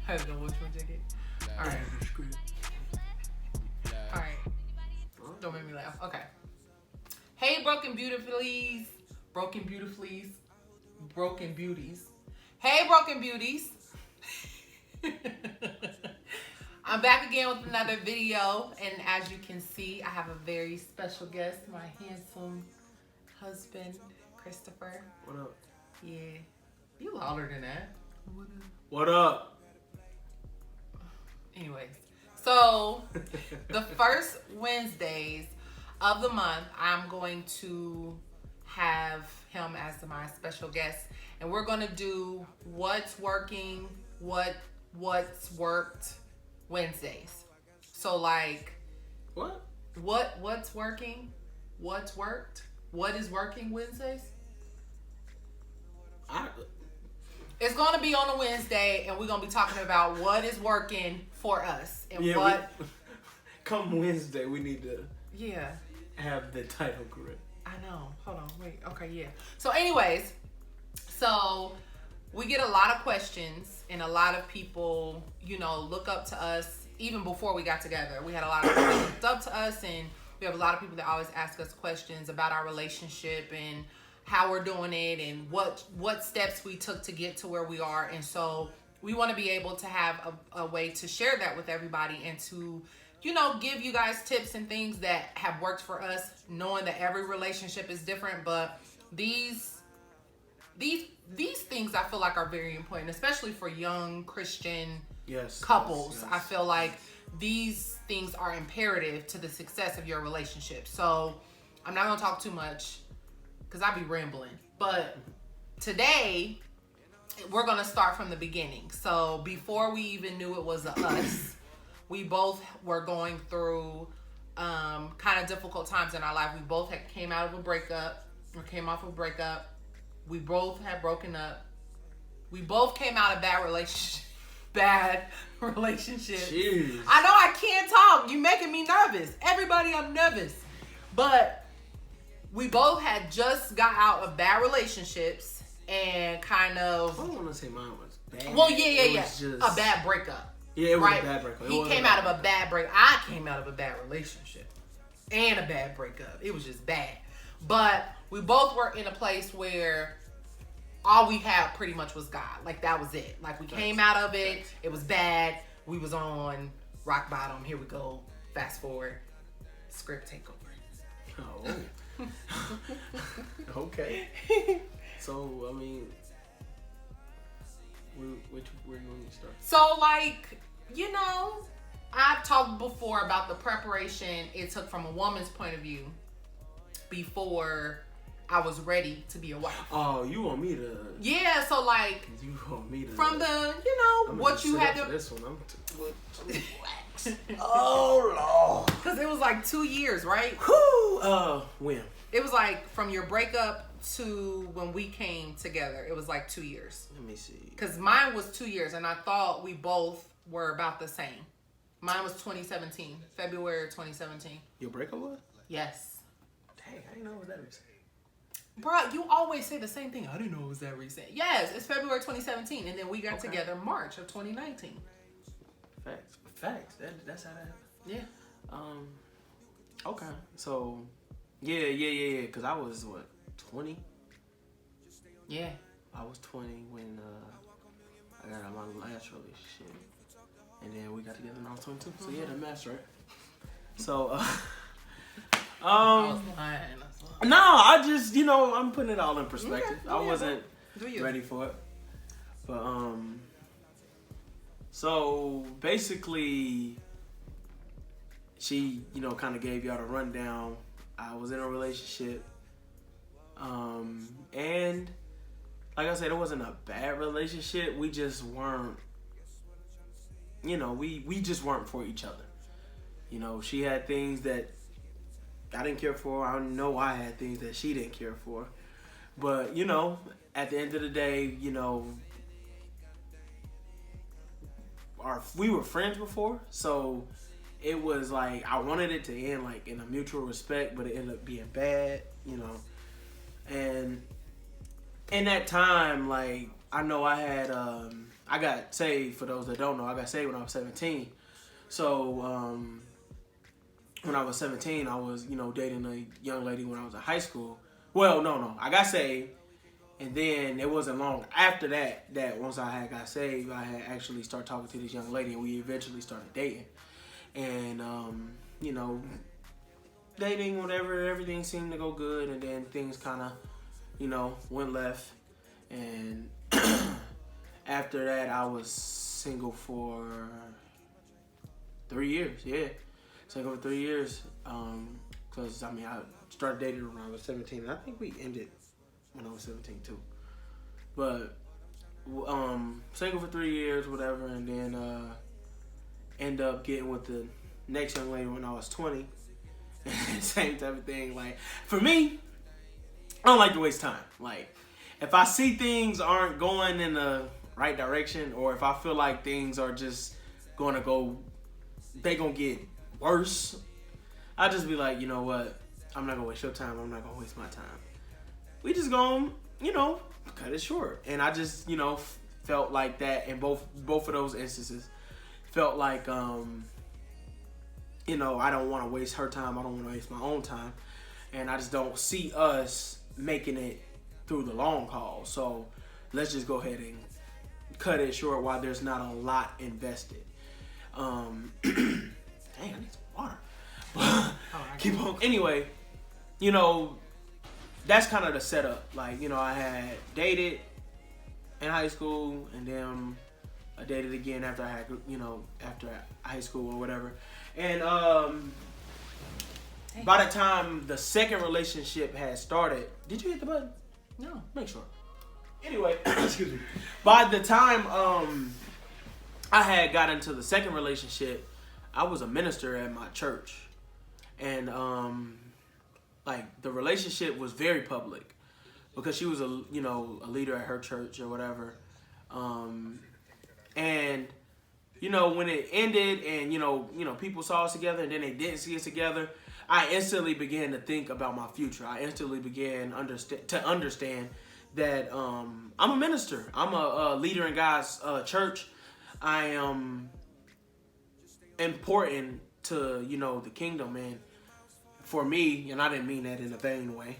I don't know which one to get. All right. All right. Don't make me laugh. Okay. Hey, broken beautifullies. Broken beautifullies. Broken beauties. Hey, broken beauties. I'm back again with another video. And as you can see, I have a very special guest. My handsome husband, Christopher. What up? Yeah. You louder than that. What up? Anyways, so the first Wednesdays of the month, I'm going to have him as my special guest, and we're gonna do what's working, what's worked Wednesdays. So like, what's working, what's worked, what is working Wednesdays? It's gonna be on a Wednesday, and we're gonna be talking about what is working for us and come Wednesday, we need to Yeah. have the title correct. I know. Hold on. Wait. Okay. Yeah. So, anyways, so we get a lot of questions, and a lot of people, look up to us. Even before we got together, we had a lot of people that looked up to us, and we have a lot of people that always ask us questions about our relationship and how we're doing it and what steps we took to get to where we are. And so we want to be able to have a way to share that with everybody and to give you guys tips and things that have worked for us, knowing that every relationship is different. But these things I feel like are very important, especially for young Christian couples. Yes. I feel like these things are imperative to the success of your relationship. So I'm not going to talk too much because I be rambling. But today, we're going to start from the beginning. So before we even knew it was a us, we both were going through kind of difficult times in our life. We both came out of a breakup, or came off of a breakup. We both had broken up. We both came out of bad relationships. Jeez. I know I can't talk. You making me nervous. Everybody, I'm nervous. But we both had just got out of bad relationships and kind of... I don't want to say mine was bad. Well, yeah. A bad breakup. Yeah, it was a bad breakup. He came out of a bad break. I came out of a bad relationship and a bad breakup. It was just bad. But we both were in a place where all we had pretty much was God. Like, that was it. Like, we came out of it. It was bad. We was on rock bottom. Here we go. Fast forward. Script takeover. Oh. Okay. So, I mean, where do you want to start? So, like, I've talked before about the preparation it took from a woman's point of view before I was ready to be a wife. Oh, you want me to? Yeah, so like, you want me to? From the, what you had to. This one, oh Lord. Because it was like 2 years, right? Whoo. When? It was like from your breakup to when we came together. It was like 2 years. Let me see. Because mine was 2 years, and I thought we both were about the same. Mine was 2017, February 2017. Your breakup was? Yes. Dang, I didn't know it was that recent. Bruh, you always say the same thing. I didn't know it was that recent. Yes, it's February 2017, and then we got together March of 2019. Facts. That's how that happened. Yeah. Okay. So, yeah. Because I was, 20? Yeah. I was 20 when I got out of my last relationship. And then we got together when I was 22. So, yeah, that math's right. So, I was lying. No, I just, I'm putting it all in perspective. Okay. I wasn't ready for it. But, so basically, she, kind of gave y'all the rundown. I was in a relationship. And like I said, it wasn't a bad relationship. We just weren't, we just weren't for each other. She had things that I didn't care for. I know I had things that she didn't care for. But, at the end of the day, we were friends before. So it was like, I wanted it to end like in a mutual respect, but it ended up being bad, And in that time, like, I know I had I got saved, for those that don't know, I got saved when I was 17. So, when I was 17, I was, dating a young lady when I was in high school. Well, no. I got saved. And then it wasn't long after that once I had got saved, I had actually started talking to this young lady, and we eventually started dating. And, dating, whatever, everything seemed to go good. And then things kind of, went left. And after that, I was single for 3 years. Yeah, single for 3 years. Because, I started dating when I was 17. And I think we ended when I was 17 too. But single for 3 years, whatever, and then end up getting with the next young lady when I was 20. Same type of thing. Like, for me, I don't like to waste time. Like, if I see things aren't going in the right direction, or if I feel like things are just gonna get worse, I'll just be like, you know what? I'm not gonna waste your time. I'm not gonna waste my time. We just gonna, cut it short. And I just, felt like that in both of those instances. Felt like, I don't want to waste her time. I don't want to waste my own time. And I just don't see us making it through the long haul. So let's just go ahead and cut it short while there's not a lot invested. Dang, I need some water. Keep on. Anyway, that's kind of the setup. Like, I had dated in high school, and then I dated again after I had, after high school or whatever. And by the time the second relationship had started, did you hit the button? No. Make sure. Anyway, excuse me. By the time I had got into the second relationship, I was a minister at my church. And the relationship was very public because she was a leader at her church or whatever. And when it ended and people saw us together and then they didn't see us together, I instantly began to think about my future. I instantly began to understand that I'm a minister. I'm a leader in God's church. I am important to the kingdom, and for me, and I didn't mean that in a vain way,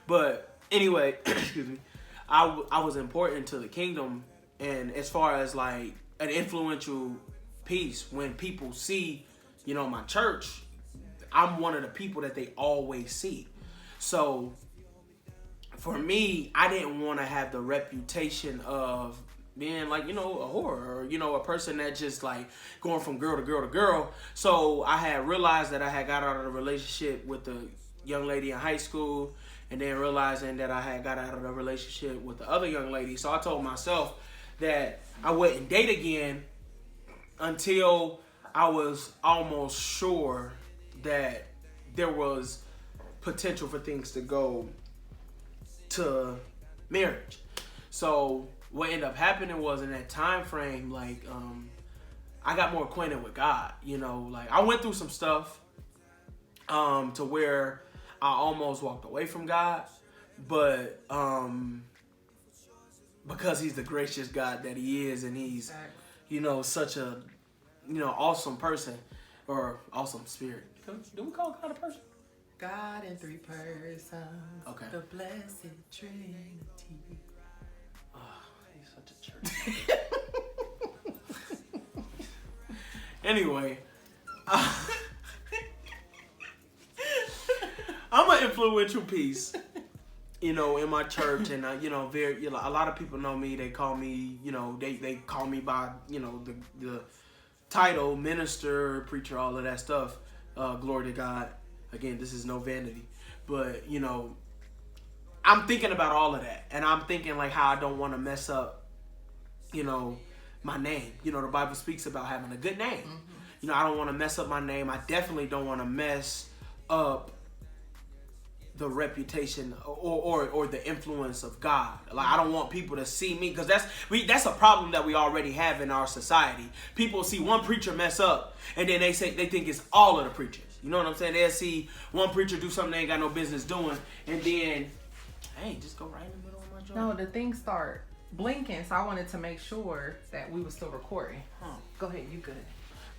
but anyway, excuse me, I was important to the kingdom, and as far as like an influential piece, when people see, my church, I'm one of the people that they always see. So for me, I didn't want to have the reputation of being like, a whore, or, a person that just like going from girl to girl to girl. So I had realized that I had got out of the relationship with the young lady in high school, and then realizing that I had got out of the relationship with the other young lady. So I told myself that I wouldn't date again until I was almost sure that there was potential for things to go to marriage. So what ended up happening was, in that time frame, like, I got more acquainted with God. Like, I went through some stuff to where I almost walked away from God, but because he's the gracious God that he is, and he's such a awesome person, or awesome spirit. Do we call God a person? God in three persons. Okay. The blessed Trinity. He's such a church. Anyway, I'm an influential piece, in my church, and very, a lot of people know me. They call me, they call me by, the title minister, preacher, all of that stuff. Glory to God. Again, this is no vanity, but I'm thinking about all of that, and I'm thinking like how I don't want to mess up, my name. The Bible speaks about having a good name. Mm-hmm. I don't want to mess up my name. I definitely don't want to mess up the reputation or the influence of God. Like, I don't want people to see me, because that's a problem that we already have in our society. People see one preacher mess up, and then they think it's all of the preachers. You know what I'm saying? They'll see one preacher do something they ain't got no business doing, and then, hey, just go right in the middle of my job. No, the things start blinking, so I wanted to make sure that we were still recording. Go ahead, you good.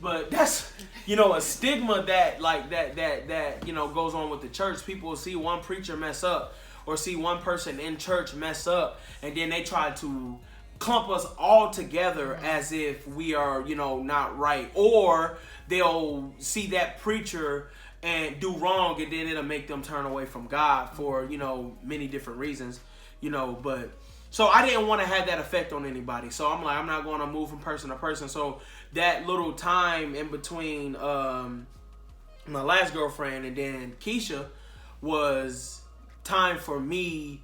But that's, a stigma that goes on with the church. People will see one preacher mess up or see one person in church mess up, and then they try to clump us all together as if we are, not right. Or they'll see that preacher and do wrong, and then it'll make them turn away from God for, many different reasons, but so I didn't want to have that effect on anybody. So I'm like, I'm not going to move from person to person. So that little time in between my last girlfriend and then Keisha was time for me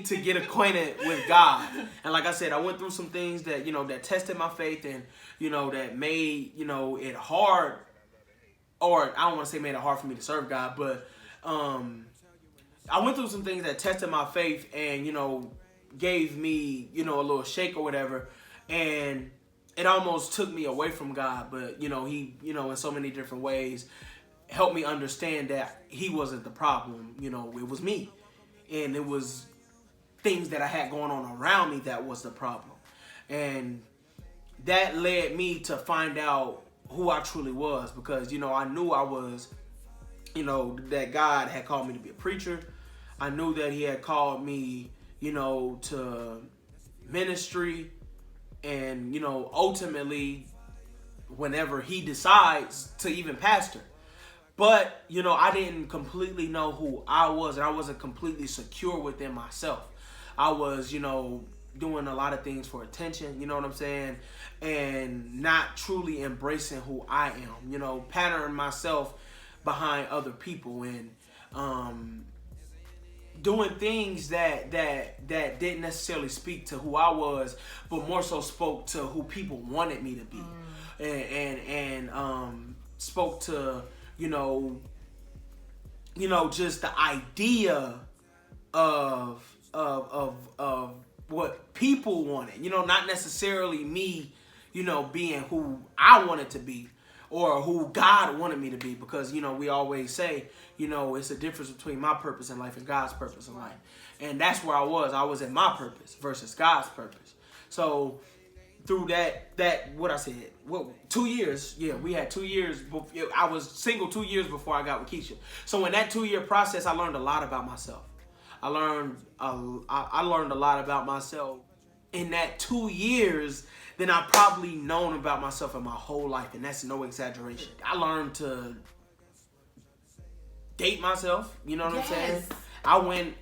to get acquainted with God. And like I said, I went through some things that, that tested my faith and, that made, it hard, or I don't want to say made it hard for me to serve God, but I went through some things that tested my faith and, gave me, a little shake or whatever. And it almost took me away from God. But, he, in so many different ways helped me understand that he wasn't the problem. It was me. And it was things that I had going on around me that was the problem. And that led me to find out who I truly was. Because, I knew I was, that God had called me to be a preacher. I knew that he had called me, to ministry. And, ultimately, whenever he decides to even pastor. But, I didn't completely know who I was, and I wasn't completely secure within myself. I was, doing a lot of things for attention, you know what I'm saying? And not truly embracing who I am, patterning myself behind other people and doing things that didn't necessarily speak to who I was, but more so spoke to who people wanted me to be. And spoke to just the idea of what people wanted, not necessarily me, being who I wanted to be or who God wanted me to be, because, we always say, it's a difference between my purpose in life and God's purpose in life. And that's where I was in my purpose versus God's purpose. So through what I said, 2 years, we had 2 years. I was single 2 years before I got with Keisha. So in that 2-year process, I learned a lot about myself. I learned a lot about myself in that 2 years than I've probably known about myself in my whole life, and that's no exaggeration. I learned to date myself, you know what I'm saying? I went,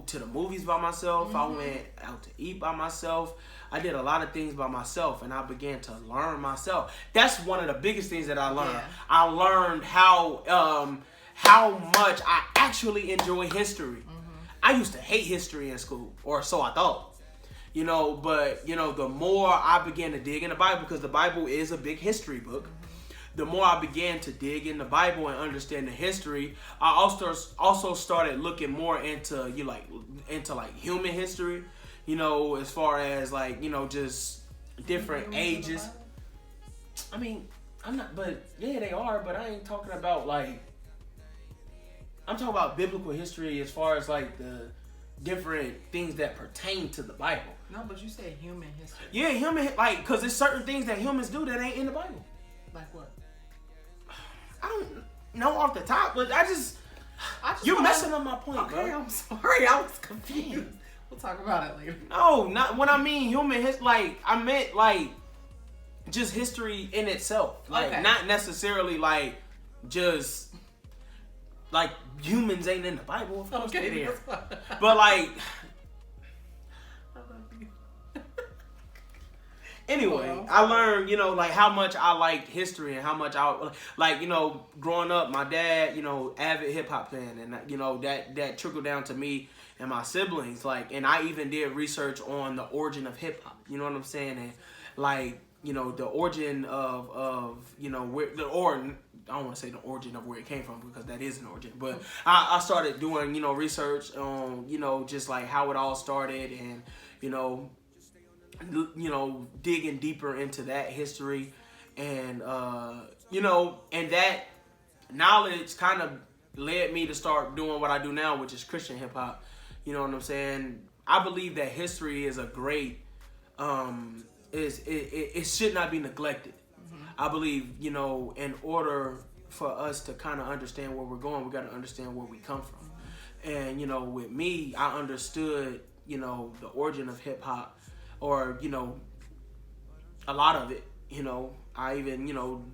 to the movies by myself. I went out to eat by myself. I did a lot of things by myself, and I began to learn myself. That's one of the biggest things that I learned. Yeah. I learned how much I actually enjoy history. I used to hate history in school, or so I thought. But, the more I began to dig in the Bible, because the Bible is a big history book, the more I began to dig in the Bible and understand the history, I also started looking more into human history, as far as just different ages. I mean, I'm not, but yeah, they are, but I ain't talking about I'm talking about biblical history as far as the different things that pertain to the Bible. No, but you said human history. Yeah, human, because there's certain things that humans do that ain't in the Bible. Like what? I don't know off the top, but I just you're messing up my point, okay, bro. I'm sorry, I was confused. We'll talk about it later. No, not when I mean human history. I meant just history in itself. Not necessarily just humans ain't in the Bible. Of course they're there. But I love you. Anyway, I learned, how much I liked history and how much I growing up, my dad, avid hip hop fan, and that trickled down to me and my siblings. And I even did research on the origin of hip hop. You know what I'm saying? And the origin of where I don't want to say the origin of where it came from, because that is an origin. But I started doing, research on, just how it all started, and, digging deeper into that history. And, and that knowledge kind of led me to start doing what I do now, which is Christian hip hop. You know what I'm saying? I believe that history is a great, it should not be neglected. I believe, you know, in order for us to kind of understand where we're going, we got to understand where we come from. And, you know, with me, I understood, you know, the origin of hip hop, or, you know, a lot of it. You know, I even, you know,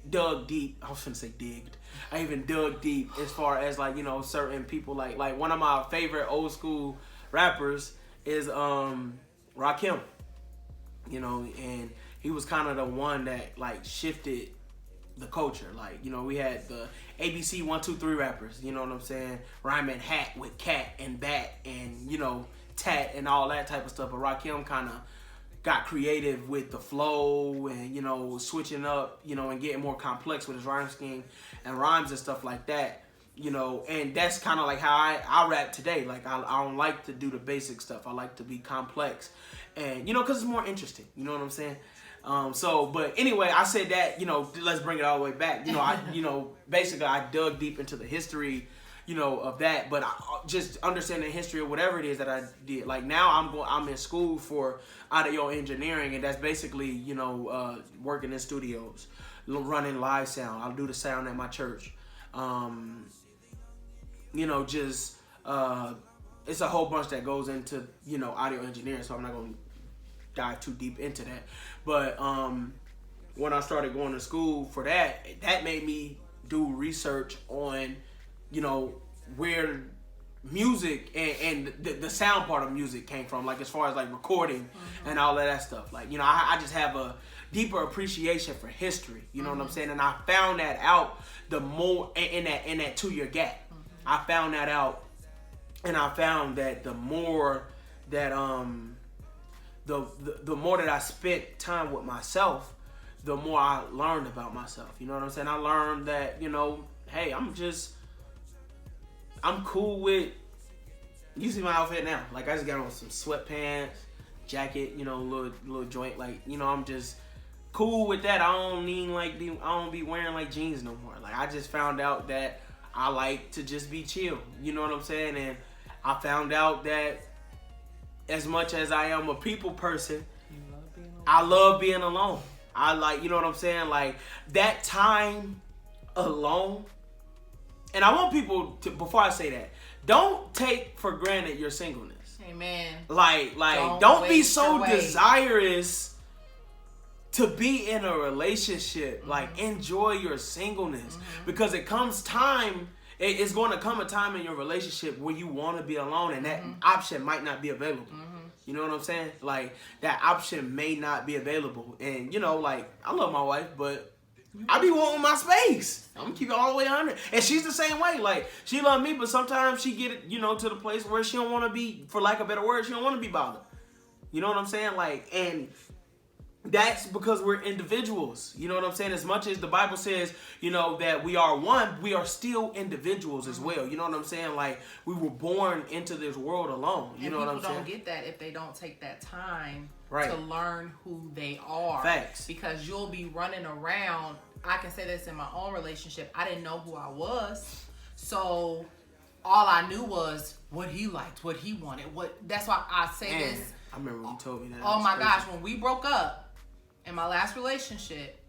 dug deep. I was gonna say digged. I even dug deep as far as, like, you know, certain people, like one of my favorite old school rappers is Rakim. You know, and he was kind of the one that, like, shifted the culture. Like, you know, we had the ABC 1, 2, 3 rappers, you know what I'm saying, rhyming hat with cat and bat and, you know, tat and all that type of stuff. But Rakim kind of got creative with the flow and, you know, switching up, you know, and getting more complex with his rhyme scheme and rhymes and stuff like that, you know. And that's kind of like how I rap today. Like, I don't like to do the basic stuff. I like to be complex, and, you know, because it's more interesting, you know what I'm saying. But anyway, I said that, you know, let's bring it all the way back. You know, basically I dug deep into the history, you know, of that, but just understanding the history of whatever it is that I did. Like, now I'm in school for audio engineering, and that's basically, you know, working in studios, running live sound. I'll do the sound at my church. You know, just, it's a whole bunch that goes into, you know, audio engineering, so I'm not going to dive too deep into that. But when I started going to school for that made me do research on, you know, where music and the sound part of music came from, like, as far as, like, recording and all of that stuff. Like, you know, I just have a deeper appreciation for history, you know what I'm saying. And I found that out the more in that 2-year gap. I found that out, and I found that the more that the more that I spent time with myself, the more I learned about myself. You know what I'm saying? I learned that, you know, hey, I'm cool with, you see my outfit now. Like, I just got on some sweatpants, jacket, you know, little joint. Like, you know, I'm just cool with that. I don't be wearing, like, jeans no more. Like, I just found out that I like to just be chill. You know what I'm saying? And I found out that as much as I am a people person, I love being alone. I like, you know what I'm saying? Like, that time alone. And I want people to, before I say that, don't take for granted your singleness. Amen. Like, don't be so desirous to be in a relationship. Like, enjoy your singleness, because it comes time. It's going to come a time in your relationship where you want to be alone, and that option might not be available. You know what I'm saying? Like, that option may not be available. And, you know, like, I love my wife, but I be wanting my space. I'm gonna keep it all the way 100. And she's the same way. Like, she love me, but sometimes she get it, you know, to the place where she don't want to be, for lack of a better word, she don't want to be bothered. You know what I'm saying? Like, and that's because we're individuals. You know what I'm saying? As much as the Bible says, you know, that we are one, we are still individuals as well. You know what I'm saying? Like, we were born into this world alone. You know what I'm saying? People don't get that if they don't take that time to learn who they are. Facts. Because you'll be running around. I can say this in my own relationship. I didn't know who I was. So all I knew was what he liked, what he wanted. That's why I say this. I remember when you told me that. Oh my gosh, when we broke up, in my last relationship,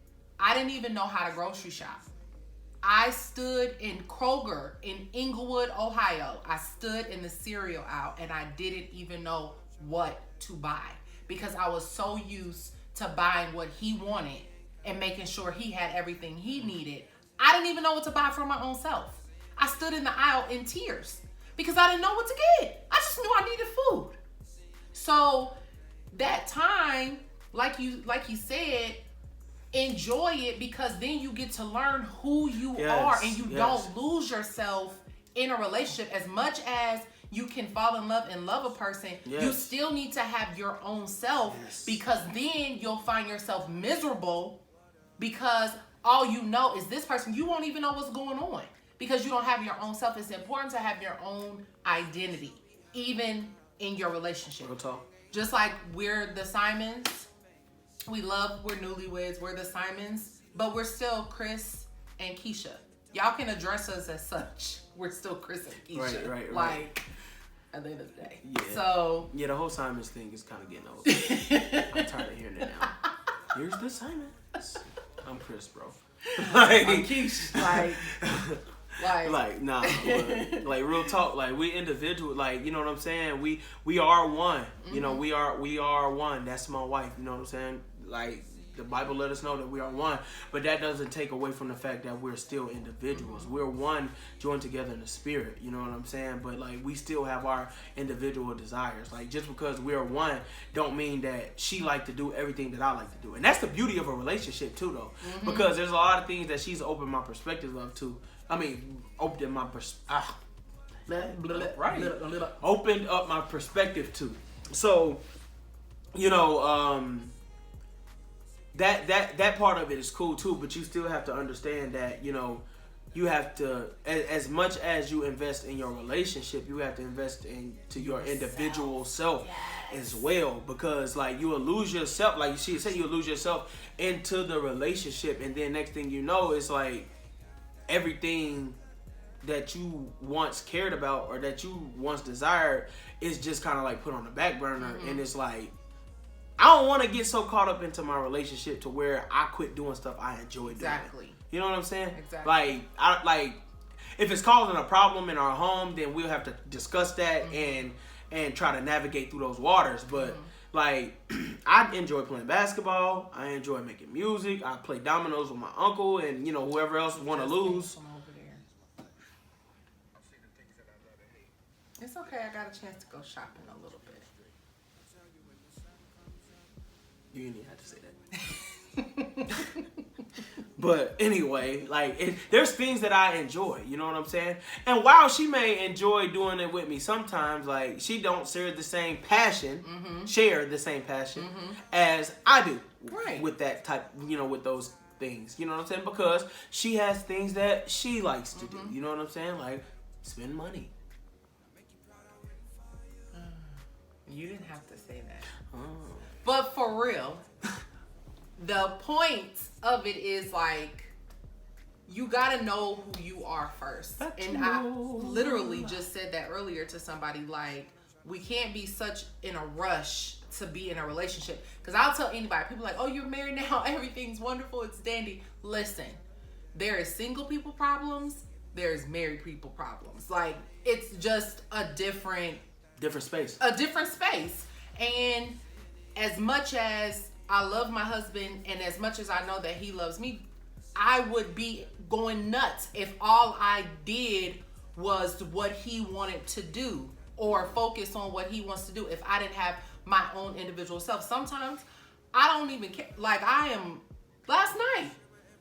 I didn't even know how to grocery shop. I stood in Kroger in Englewood, Ohio. I stood in the cereal aisle, and I didn't even know what to buy, because I was so used to buying what he wanted and making sure he had everything he needed. I didn't even know what to buy for my own self. I stood in the aisle in tears because I didn't know what to get. I just knew I needed food. So that time, like you said, enjoy it, because then you get to learn who you are, and you don't lose yourself in a relationship. As much as you can fall in love and love a person, you still need to have your own self, because then you'll find yourself miserable, because all you know is this person. You won't even know what's going on because you don't have your own self. It's important to have your own identity, even in your relationship. Just like we're the Simons. We're newlyweds, we're the Simons, but we're still Chris and Keisha. Y'all can address us as such. We're still Chris and Keisha. Right. Like, at the end of the day. Yeah. So yeah, the whole Simons thing is kind of getting old. I'm tired of hearing it now. Here's the Simons. I'm Chris, bro. Like, I'm Keish. Like nah, but, like real talk, like we individual, like you know what I'm saying. We are one. You know, we are one. That's my wife. You know what I'm saying. Like the Bible let us know that we are one, but that doesn't take away from the fact that we're still individuals. We're one, joined together in the spirit. You know what I'm saying. But like we still have our individual desires. Like just because we're one, don't mean that she like to do everything that I like to do. And that's the beauty of a relationship too, though, because there's a lot of things that she's opened my perspective of too. I mean, opened my opened up my perspective too. So, you know, that part of it is cool too. But you still have to understand that, you know, you have to, as much as you invest in your relationship, you have to invest into your individual self as well. Because like you will lose yourself, like she said, you'll lose yourself into the relationship, and then next thing you know, it's like everything that you once cared about or that you once desired is just kind of like put on the back burner. And it's like, I don't want to get so caught up into my relationship to where I quit doing stuff I enjoy doing. Exactly. You know what I'm saying? Exactly. Like if it's causing a problem in our home, then we'll have to discuss that and try to navigate through those waters. But like, I enjoy playing basketball. I enjoy making music. I play dominoes with my uncle and, you know, whoever else want to lose. It's okay. I got a chance to go shopping a little bit. You didn't have to say that. But anyway, like there's things that I enjoy, you know what I'm saying? And while she may enjoy doing it with me sometimes, like she don't share the same passion, as I do with that type, you know, with those things, you know what I'm saying? Because she has things that she likes to do, you know what I'm saying? Like spend money. You didn't have to say that. But for real, the point of it is like, you gotta know who you are first. And I literally just said that earlier to somebody, like, we can't be such in a rush to be in a relationship. Because I'll tell anybody, people are like, oh, you're married now, everything's wonderful, it's dandy. Listen, there is single people problems, there's married people problems. Like, it's just a different space. And as much as I love my husband and as much as I know that he loves me, I would be going nuts if all I did was what he wanted to do or focus on what he wants to do if I didn't have my own individual self. Sometimes I don't even care. Like last night,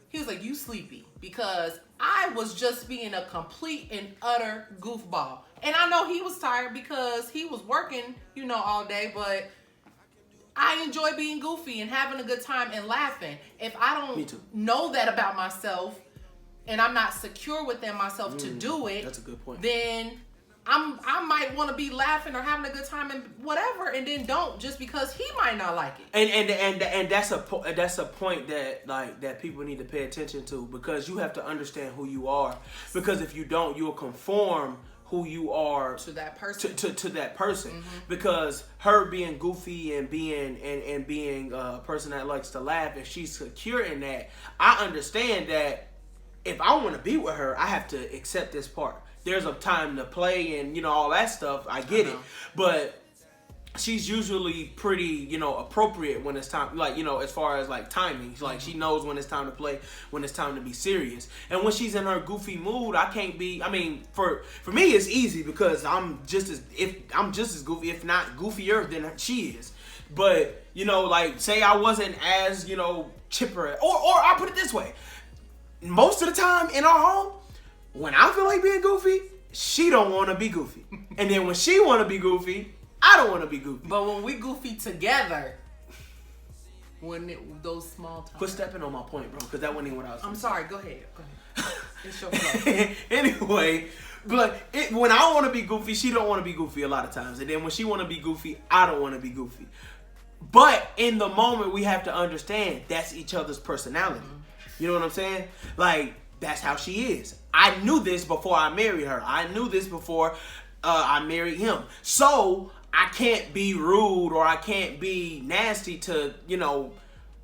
he was like, you sleepy, because I was just being a complete and utter goofball. And I know he was tired because he was working, you know, all day, but I enjoy being goofy and having a good time and laughing. If I don't know that about myself and I'm not secure within myself to do it, that's a good point. Then I might want to be laughing or having a good time and whatever, and then don't, just because he might not like it. And that's a point that that people need to pay attention to, because you have to understand who you are. Because if you don't, you'll conform who you are to that person. To that person. Because her being goofy and being a person that likes to laugh, if she's secure in that, I understand that if I want to be with her, I have to accept this part. There's a time to play and, you know, all that stuff. I get it. But she's usually pretty, you know, appropriate when it's time, like, you know, as far as like timing. Like she knows when it's time to play, when it's time to be serious. And when she's in her goofy mood, I can't be, I mean, for me it's easy because I'm just as goofy, if not goofier than she is. But, you know, like say I wasn't as, you know, chipper, or I'll put it this way. Most of the time in our home, when I feel like being goofy, she don't want to be goofy. And then when she want to be goofy, I don't want to be goofy. But when we goofy together, those small times. Quit stepping on my point, bro, because that wasn't even what I was I'm sorry. Go ahead. It's your flow. Anyway, but when I want to be goofy, she don't want to be goofy a lot of times. And then when she want to be goofy, I don't want to be goofy. But in the moment, we have to understand that's each other's personality. You know what I'm saying? Like, that's how she is. I knew this before I married her. I knew this before I married him. So I can't be rude or I can't be nasty to, you know,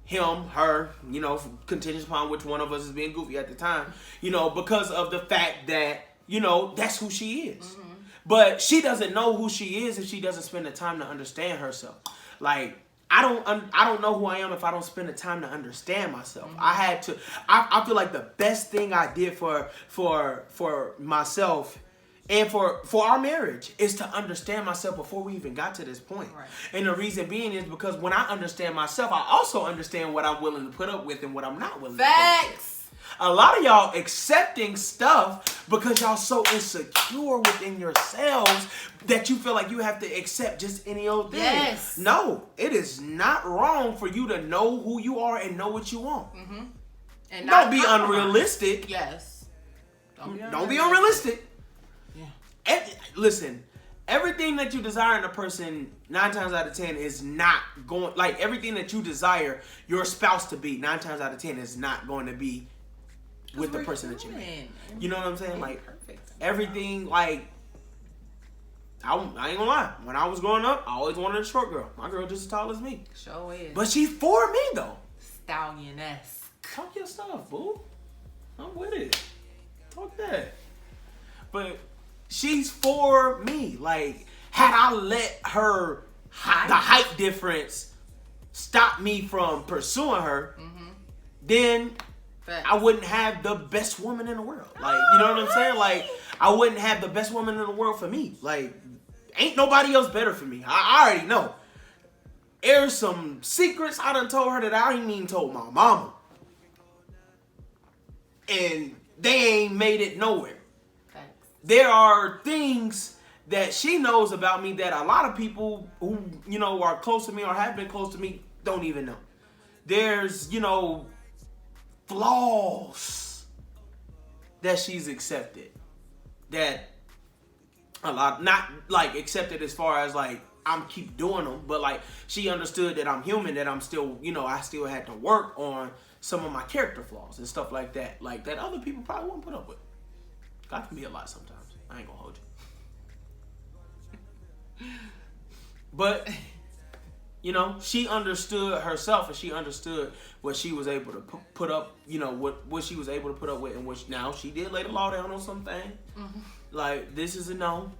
him, her, you know, contingent upon which one of us is being goofy at the time, you know, because of the fact that, you know, that's who she is. Mm-hmm. But she doesn't know who she is if she doesn't spend the time to understand herself. Like, I don't know who I am if I don't spend the time to understand myself. Mm-hmm. I had to. I feel like the best thing I did for myself and for our marriage is to understand myself before we even got to this point. Right. And the reason being is because when I understand myself, I also understand what I'm willing to put up with and what I'm not willing to put up with. A lot of y'all accepting stuff because y'all so insecure within yourselves that you feel like you have to accept just any old thing. Yes. No, it is not wrong for you to know who you are and know what you want. Mm-hmm. And don't be unrealistic. Yes. Don't be unrealistic. Yeah. Listen, everything that you desire in a person, 9 times out of 10 is not going, like everything that you desire your spouse to be, 9 times out of 10 is not going to be with the person that you met. You know what I'm saying? Like, everything, like, I ain't gonna lie. When I was growing up, I always wanted a short girl. My girl just as tall as me. Sure is. But she's for me, though. Stallion-esque. Talk your stuff, boo. I'm with it. Talk that. But she's for me. Like, had I let her, the height difference, stop me from pursuing her, then I wouldn't have the best woman in the world. Like, you know what I'm saying? Like, I wouldn't have the best woman in the world for me. Like, ain't nobody else better for me. I already know. There's some secrets I done told her that I ain't even told my mama. And they ain't made it nowhere. Thanks. There are things that she knows about me that a lot of people who, you know, are close to me or have been close to me don't even know. There's, you know, flaws that she's accepted that a lot, not like accepted as far as like I'm keep doing them, but like she understood that I'm human, that I'm still, you know, I still had to work on some of my character flaws and stuff like that other people probably wouldn't put up with. God can be a lot sometimes. I ain't gonna hold you. But you know, she understood herself and she understood what she was able to put up, you know, what she was able to put up with, and which now she did lay the law down on something. Mm-hmm. Like, this is a no.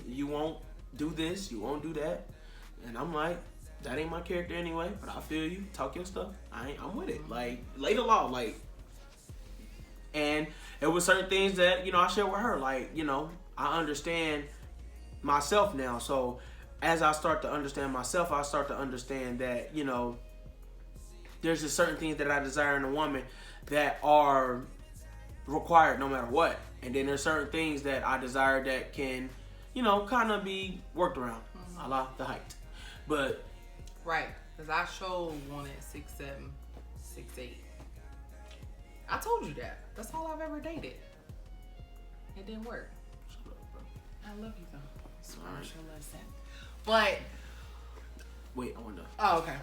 You won't do this, you won't do that. And I'm like, that ain't my character anyway, but I feel you. Talk your stuff. I'm with it. Like, lay the law. Like, and there were certain things that, you know, I shared with her. Like, you know, I understand myself now. So as I start to understand myself, I start to understand that, you know, there's just certain things that I desire in a woman that are required no matter what. And then there's certain things that I desire that can, you know, kind of be worked around. Mm-hmm. A la the height. But right, because I sure wanted 6'7", 6'8". I told you that. That's all I've ever dated. It didn't work. Shut up, bro. I love you though. I sure love that. But wait, I wonder. Oh, okay.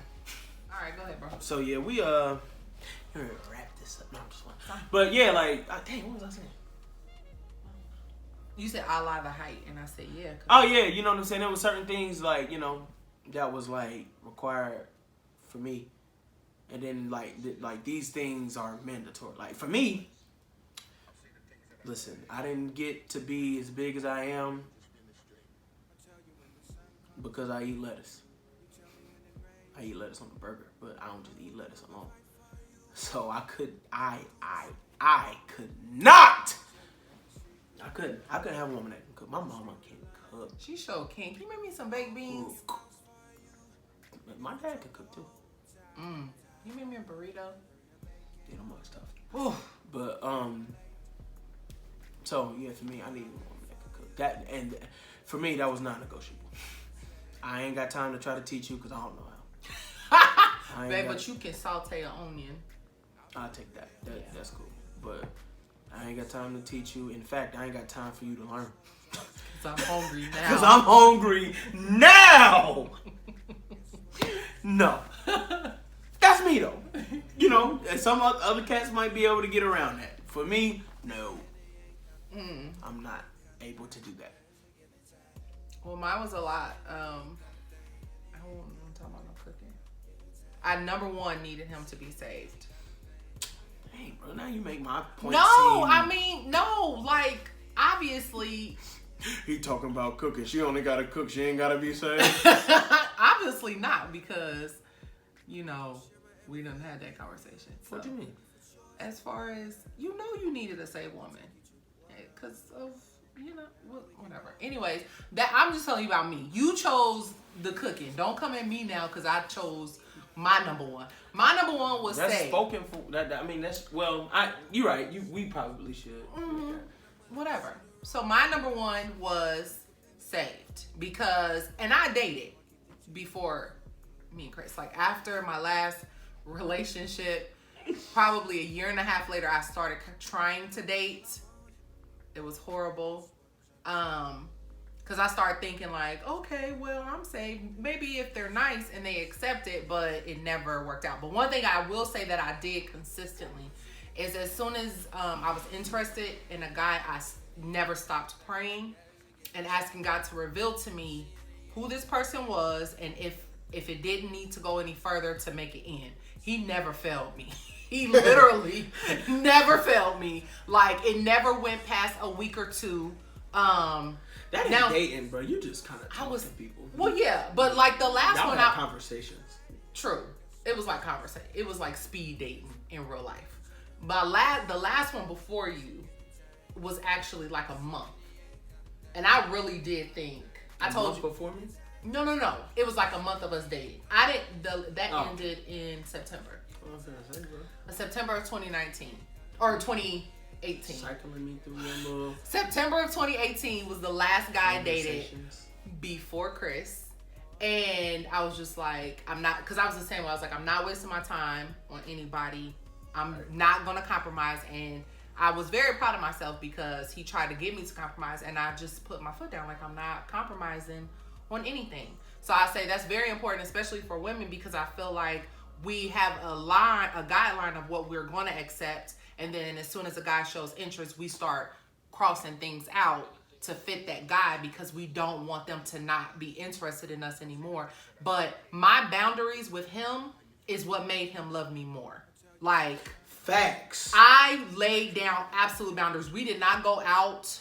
All right, go ahead, bro. So yeah, we wrap this up. No, I'm just one. But yeah, like, dang, what was I saying? You said I lie the height, and I said yeah. Oh yeah, you know what I'm saying. There were certain things like, you know, that was like required for me, and then like these things are mandatory. Like for me, listen, I didn't get to be as big as I am because I eat lettuce. I eat lettuce on the burger, but I don't just eat lettuce alone. So I couldn't have a woman that can cook. My mama can cook. She sure can. Can you make me some baked beans? Ooh. My dad can cook too. You make me a burrito? Yeah, I'm much tough. Ooh. But so yeah, for me, I need a woman that can cook. That, and for me, that was non-negotiable. I ain't got time to try to teach you because I don't know how. Babe, but you can saute an onion. I'll take that. That's cool. But I ain't got time to teach you. In fact, I ain't got time for you to learn. Because I'm hungry now. Because I'm hungry now. No. That's me, though. You know, and some other cats might be able to get around that. For me, no. I'm not able to do that. Well, mine was a lot. I don't talk about no cooking. I number one needed him to be saved. Dang, bro, now you make my point. No, I mean, no, like, obviously. He talking about cooking. She only got to cook. She ain't got to be saved. Obviously not, because, you know, we done had that conversation. So, what do you mean? As far as, you know, you needed a saved woman. Because of, you know, whatever. Anyways, that I'm just telling you about me. You chose the cooking. Don't come at me now, because I chose my number one. My number one was that's saved. Spoken for. I mean, that's, well, you're right. We probably should. Mm-hmm. Whatever. So my number one was saved, because, and I dated before me and Chris. Like, after my last relationship, probably a year and a half later, I started trying to date. It was horrible. Because I started thinking like, okay, well, I'm saved. Maybe if they're nice and they accept it, but it never worked out. But one thing I will say that I did consistently is, as soon as I was interested in a guy, I never stopped praying and asking God to reveal to me who this person was, and if it didn't need to go any further, to make it end. He never failed me. He literally never failed me. Like, it never went past a week or two. That ain't dating, bro. You just kind of talk to people. Well, yeah, but like the last y'all one, had conversations. True, it was like conversation. It was like speed dating in real life. But the last one before you was actually like a month, and I really did think I told you before me. No. It was like a month of us dating. I didn't. Ended in September. What was I gonna say, bro? September of 2019 or 2018. Cycling me through your little. September of 2018 was the last guy I dated before Chris, and I was just like, I'm not, because I was the same way. I was like, I'm not wasting my time on anybody. I'm not gonna compromise, and I was very proud of myself because he tried to get me to compromise, and I just put my foot down. Like, I'm not compromising on anything. So I say that's very important, especially for women, because I feel like we have a guideline of what we're going to accept, and then as soon as a guy shows interest, we start crossing things out to fit that guy, because we don't want them to not be interested in us anymore. But my boundaries with him is what made him love me more. Like, facts. I laid down absolute boundaries. We did not go out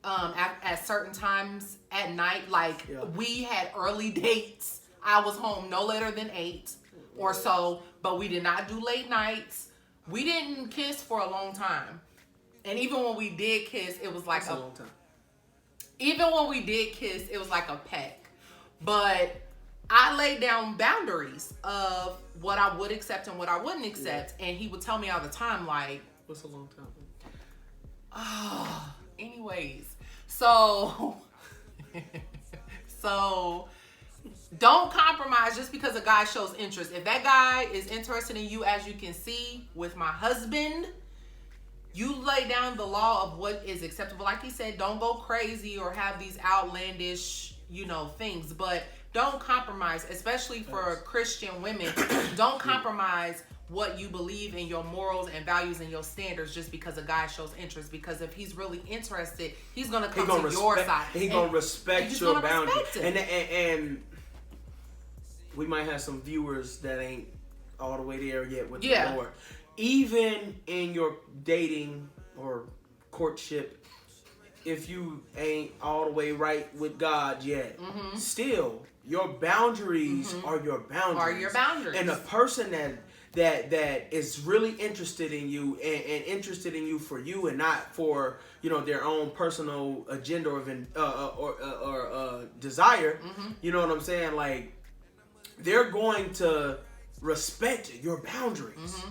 at certain times at night. Like, we had early dates. I was home no later than 8 or so, but we did not do late nights. We didn't kiss for a long time. And even when we did kiss, it was like a long time. Even when we did kiss, it was like a peck. But I laid down boundaries of what I would accept and what I wouldn't accept. Yeah. And he would tell me all the time, like, what's a long time? Anyways. So don't compromise just because a guy shows interest. If that guy is interested in you, as you can see with my husband, you lay down the law of what is acceptable. Like he said, don't go crazy or have these outlandish, things, but don't compromise, especially for Christian women. Don't compromise what you believe in, your morals and values and your standards, just because a guy shows interest. Because if he's really interested, he's gonna come to your side. He's gonna respect your boundaries. And we might have some viewers that ain't all the way there yet with the Lord. Even in your dating or courtship, if you ain't all the way right with God yet, still your boundaries are your boundaries. And a person that is really interested in you and interested in you for you and not for their own personal agenda or desire. You know what I'm saying? Like, they're going to respect your boundaries.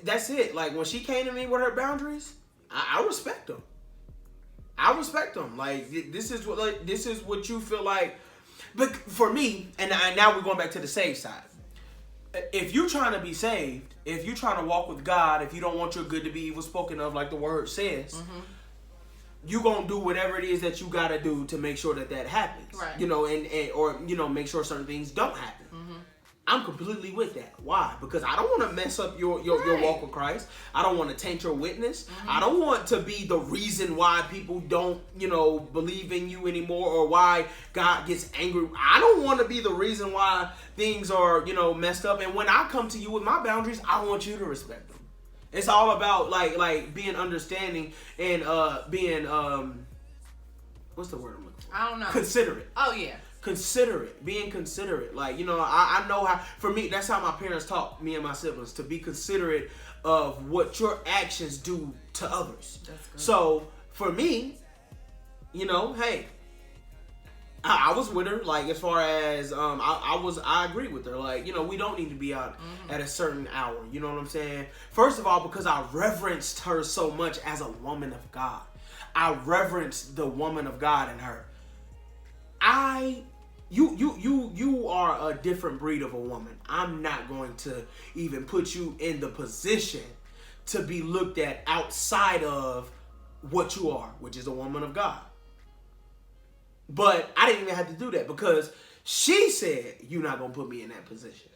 That's it. Like, when she came to me with her boundaries, I respect them. I respect them. Like, this is what you feel like. But for me, and now we're going back to the saved side. If you're trying to be saved, if you're trying to walk with God, if you don't want your good to be evil spoken of, like the word says, you're going to do whatever it is that you got to do to make sure that happens. Right. And or make sure certain things don't happen. I'm completely with that. Why? Because I don't want to mess up your walk with Christ. I don't want to taint your witness. I don't want to be the reason why people don't, believe in you anymore, or why God gets angry. I don't want to be the reason why things are, messed up. And when I come to you with my boundaries, I want you to respect them. It's all about like being understanding and being what's the word I'm looking for? I don't know. Considerate. Oh yeah. Considerate, being considerate. Like, I know how, for me, that's how my parents taught me and my siblings, to be considerate of what your actions do to others. That's good. So, for me, hey, I was with her, like, as far as, I agree with her. Like, we don't need to be out at a certain hour. You know what I'm saying? First of all, because I reverenced her so much as a woman of God. I reverenced the woman of God in her. You are a different breed of a woman. I'm not going to even put you in the position to be looked at outside of what you are, which is a woman of God. But I didn't even have to do that because she said, you're not going to put me in that position.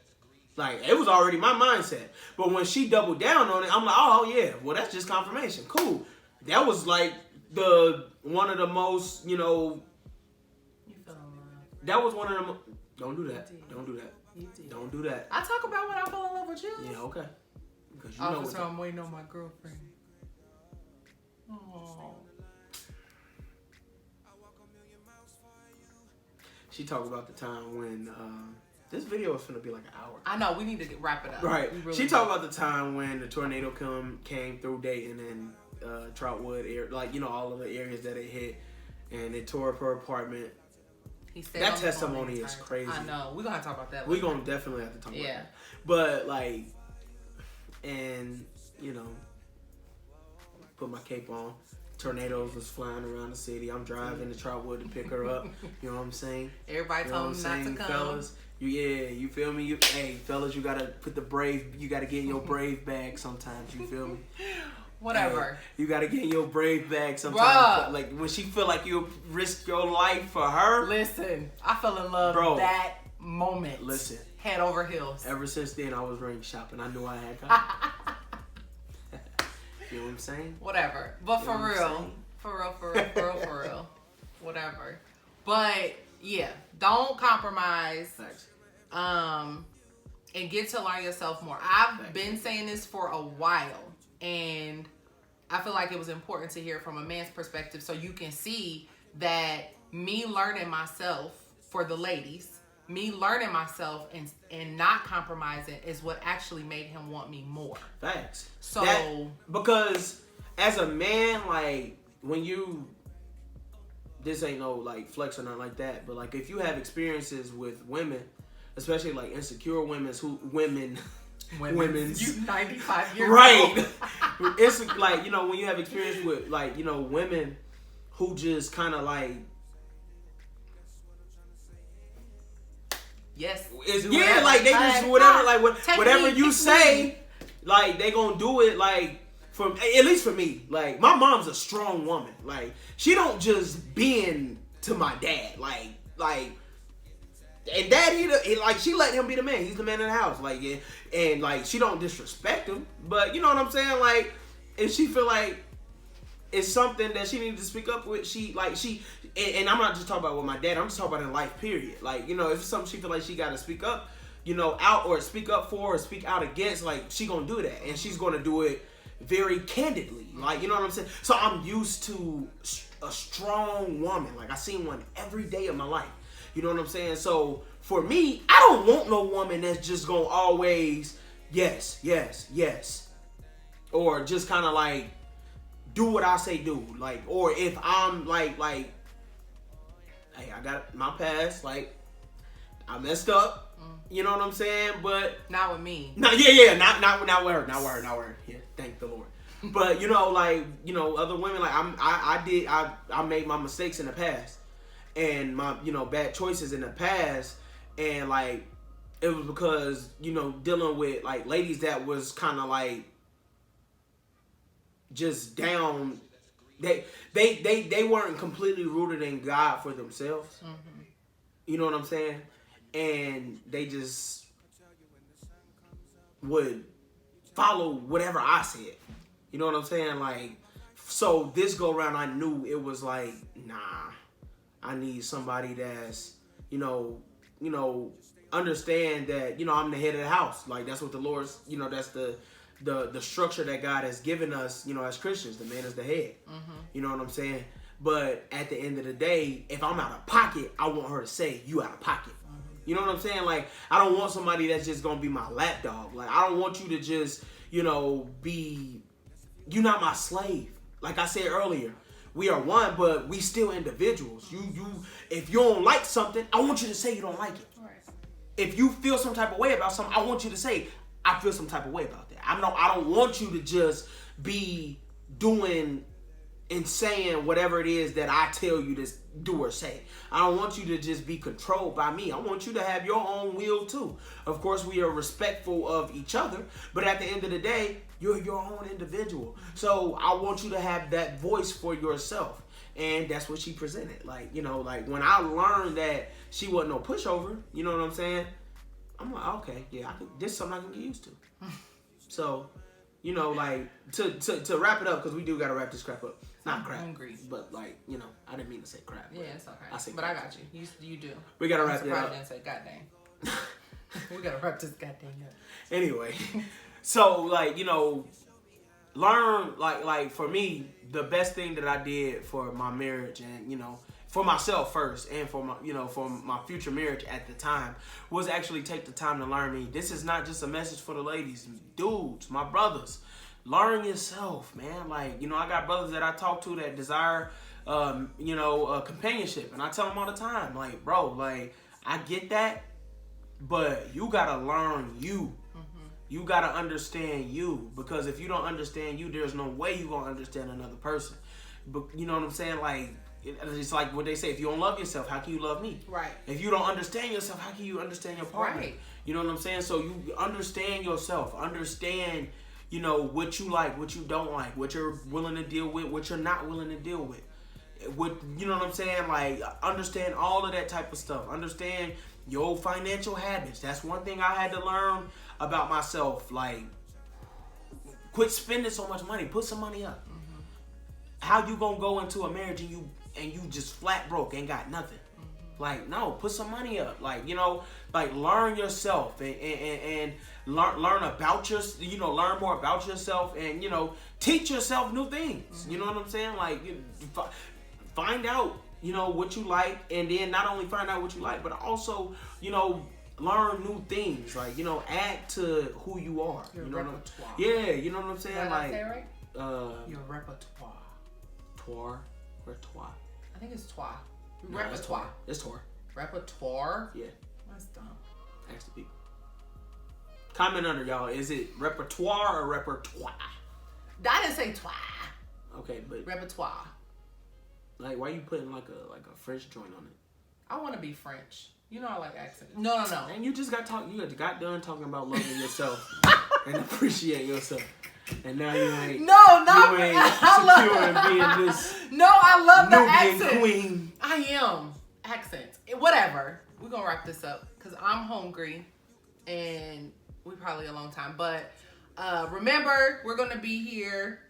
Like, it was already my mindset. But when she doubled down on it, I'm like, oh yeah, well, that's just confirmation. Cool. That was like one of the most, that was one of them. Don't do that. Don't do that. Don't do that. I talk about when I fall in love with you. Yeah, okay. Because so I'm waiting on my girlfriend. Oh. She talked about the time when this video is gonna be like an hour. I know, we need to wrap it up. Right. She talked about the time when the tornado came through Dayton and Troutwood, all of the areas that it hit, and it tore up her apartment. That testimony is crazy. I know. We're going to have to talk about that. We're going to definitely have to talk about that. But, put my cape on. Tornadoes was flying around the city. I'm driving to Troutwood to pick her up. You know what I'm saying? Everybody told me not to come. Fellas, you feel me? Hey, fellas, you got to put you got to get in your brave bag sometimes. You feel me? Whatever. Hey, you gotta get in your brave bag sometimes. Bruh. Like when she feel like you risk your life for her. Listen, I fell in love that moment. Listen. Head over heels. Ever since then, I was ring shopping. I knew I had time. You know what I'm saying? Whatever. But for real. Whatever. But yeah, don't compromise. Thanks. And get to learn yourself more. I've been saying this for a while. And I feel like it was important to hear from a man's perspective so you can see that me learning myself, for the ladies, me learning myself and not compromising is what actually made him want me more. Thanks. So because as a man, like when this ain't no like flex or nothing like that, but like if you have experiences with women, especially like insecure women's. You 95 years right. old. It's like, when you have experience with like, women who just kind of like. Yes. Like they just whatever, like whatever you say, like they gonna do it. Like at least for me, like my mom's a strong woman. Like she don't just bend to my dad. Like. And daddy, she let him be the man. He's the man in the house. Like, yeah, and like she don't disrespect him, but you know what I'm saying. Like, if she feel like it's something that she needs to speak up with, and I'm not just talking about with my dad. I'm just talking about in life, period. Like, if it's something she feel like she got to speak up, out or speak up for or speak out against, like she gonna do that, and she's gonna do it very candidly. Like, you know what I'm saying. So I'm used to a strong woman. Like I seen one every day of my life. You know what I'm saying? So, for me, I don't want no woman that's just going to always, yes. Or just kind of like, do what I say do. Like, or if I'm like, hey, I got my past. Like, I messed up. You know what I'm saying? But. Not with me. No, not with her. Not with her. Yeah, thank the Lord. But, other women, like, I made my mistakes in the past. And my, bad choices in the past, and like, it was because, dealing with like ladies that was kind of like, just down, they weren't completely rooted in God for themselves. Mm-hmm. You know what I'm saying? And they just would follow whatever I said. You know what I'm saying? Like, so this go around, I knew it was like, nah, I need somebody that's, understand that, I'm the head of the house. Like, that's what the Lord's, that's the structure that God has given us, as Christians. The man is the head. Mm-hmm. You know what I'm saying? But at the end of the day, if I'm out of pocket, I want her to say, you out of pocket. Mm-hmm. You know what I'm saying? Like, I don't want somebody that's just going to be my lapdog. Like, I don't want you to just, be, you're not my slave. Like I said earlier, we are one, but we still individuals. If you don't like something, I want you to say you don't like it. Right. If you feel some type of way about something, I want you to say, I feel some type of way about that. I don't want you to just be doing and saying whatever it is that I tell you to do or say. I don't want you to just be controlled by me. I want you to have your own will too. Of course, we are respectful of each other, but at the end of the day, you're your own individual. So I want you to have that voice for yourself. And that's what she presented. Like, like when I learned that she wasn't no pushover, you know what I'm saying? I'm like, okay, yeah, this is something I can get used to. So, like to wrap it up, because we do got to wrap this crap up. Not crap, hungry, but like, I didn't mean to say crap. Yeah, it's okay. I said, but crap. I got you. You do. We got to wrap it up. I didn't say goddamn. We got to wrap this goddamn up. Anyway, so like, learn like for me, the best thing that I did for my marriage and, for myself first and for my, for my future marriage at the time was actually take the time to learn me. This is not just a message for the ladies, dudes, my brothers. Learn yourself, man. Like, I got brothers that I talk to that desire, companionship. And I tell them all the time, like, bro, like, I get that, but you got to learn you. Mm-hmm. You got to understand you. Because if you don't understand you, there's no way you're going to understand another person. But you know what I'm saying? Like, it's like what they say, if you don't love yourself, how can you love me? Right. If you don't understand yourself, how can you understand your partner? Right. You know what I'm saying? So you understand yourself. Understand what you like, what you don't like, what you're willing to deal with, what you're not willing to deal with. You know what I'm saying? Like, understand all of that type of stuff. Understand your financial habits. That's one thing I had to learn about myself. Like, quit spending so much money. Put some money up. Mm-hmm. How you gonna go into a marriage and you just flat broke, ain't got nothing? Mm-hmm. Like, no, put some money up. Like, like learn yourself and learn about learn more about yourself and, teach yourself new things. Mm-hmm. You know what I'm saying? Like, find out, what you like, and then not only find out what you like, but also, learn new things. Like, add to who you are. Your repertoire. Yeah, you know what I'm saying? Did like, I say right? Your repertoire. Repertoire. I think it's toi. No, repertoire. It's tour. Repertoire? Yeah. That's dumb. Ask the people. Comment under, y'all. Is it repertoire or repertoire? I didn't say toi. Okay, but repertoire. Like, why you putting like a French joint on it? I want to be French. I like accents. No. And you just got done talking about loving yourself and appreciating yourself. And now you ain't. No, not you ain't secure in being this. No, I love the accent. Queen. I am accents. Whatever. We're gonna wrap this up because I'm hungry, and we probably a long time. But remember, we're gonna be here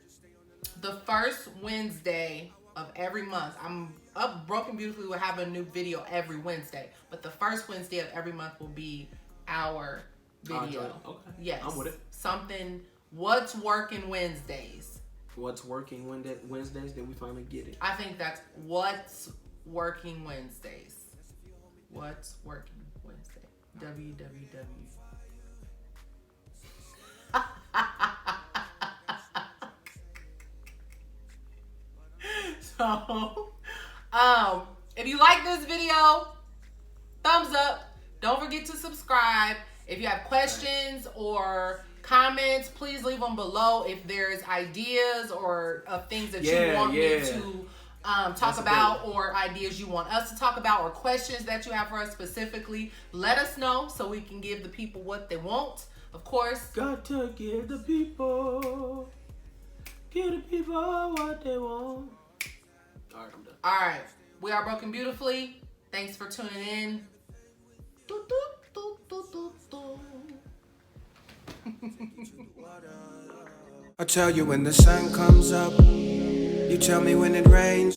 the first Wednesday of every month. I'm up Broken Beautifully. We'll have a new video every Wednesday, but the first Wednesday of every month will be our video. Okay. Yes. I'm with it. Something. What's working Wednesdays? What's working Wednesdays? Did we finally get it? I think that's what's working Wednesdays. What's working Wednesday? www. So, if you like this video, thumbs up. Don't forget to subscribe. If you have questions or comments, please leave them below. If there's ideas or things that you want me to talk about, or ideas you want us to talk about, or questions that you have for us specifically, let us know so we can give the people what they want. Of course, got to give the people what they want. All right, I'm done. All right, we are Broken Beautifully. Thanks for tuning in. I tell you when the sun comes up, you tell me when it rains.